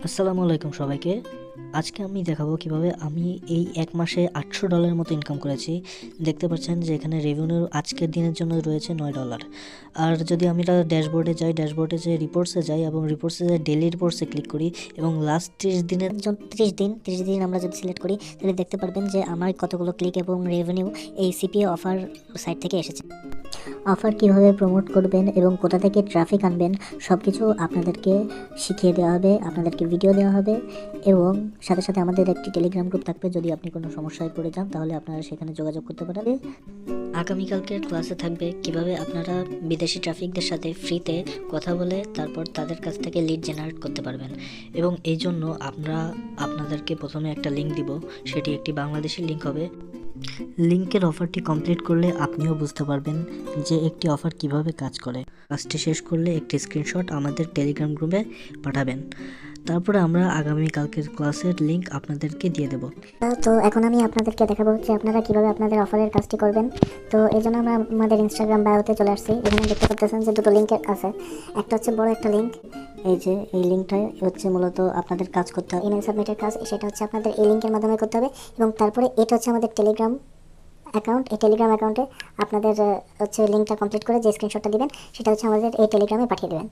আসসালামু আলাইকুম সবাইকে। আজকে আমি দেখাবো কিভাবে আমি এই ১ মাসে $৮০০ মতো ইনকাম করেছি। দেখতে পাচ্ছেন যে এখানে রেভিনিউ আজকের দিনের জন্য রয়েছে $৯। আর যদি আমি এটা ড্যাশবোর্ডে যাই, ড্যাশবোর্ডে যে রিপোর্টসে যাই এবং রিপোর্টসে যে ডেইলি রিপোর্টসে ক্লিক করি এবং লাস্ট 30 দিনের 30 দিন আমরা যদি সিলেক্ট করি তাহলে দেখতে পারবেন যে আমার কতগুলো ক্লিক এবং রেভিনিউ এই সিপিএ অফার সাইট থেকে এসেছে। অফার কিভাবে প্রমোট করবেন এবং কোথা থেকে ট্রাফিক আনবেন সব কিছু আপনাদেরকে শিখিয়ে দেওয়া হবে, আপনাদেরকে ভিডিও দেওয়া হবে এবং সাথে সাথে আমাদের একটি টেলিগ্রাম গ্রুপ থাকবে। যদি আপনি কোনো সমস্যায় পড়ে যান তাহলে আপনারা সেখানে যোগাযোগ করতে পারবেন। আগামীকালকের ক্লাসে থাকবে কিভাবে আপনারা বিদেশি ট্রাফিকদের সাথে ফ্রিতে কথা বলে তারপর তাদের কাছ থেকে লিড জেনারেট করতে পারবেন। এবং এই জন্য আমরা আপনাদেরকে প্রথমে একটা লিঙ্ক দিব, সেটি একটি বাংলাদেশি লিঙ্ক হবে। লিঙ্কের অফারটি কমপ্লিট করলে আপনিও বুঝতে পারবেন যে একটি অফার কিভাবে কাজ করে। কাজটি শেষ করলে একটি স্ক্রিনশট আমাদের টেলিগ্রাম গ্রুপে পাঠাবেন। তারপরে আমরা আগামীকালকের ক্লাসের লিঙ্ক আপনাদেরকে দিয়ে দেব। তো এখন আমি আপনাদেরকে দেখাবো যে আপনারা কিভাবে আপনাদের অফারের কাজটি করবেন। তো এই জন্য আমরা আমাদের ইনস্টাগ্রাম বায়োতে চলে আসছি। এখানে দেখতে পাচ্ছেন যে দুটো লিঙ্ক আছে, একটা হচ্ছে বড় একটা লিঙ্ক, এই যে এই লিঙ্কটাই হচ্ছে মূলত আপনাদের কাজ করতে হবে, ইমেল সাবমিটের কাজ। সেটা হচ্ছে আপনাদের এই লিঙ্কের মাধ্যমে করতে হবে এবং তারপরে এটা হচ্ছে আমাদের টেলিগ্রাম অ্যাকাউন্ট। এই টেলিগ্রাম অ্যাকাউন্টে আপনাদের হচ্ছে লিঙ্কটা কমপ্লিট করে যে স্ক্রিনশটটা দিবেন সেটা হচ্ছে আমাদের এই টেলিগ্রামে পাঠিয়ে দেবেন।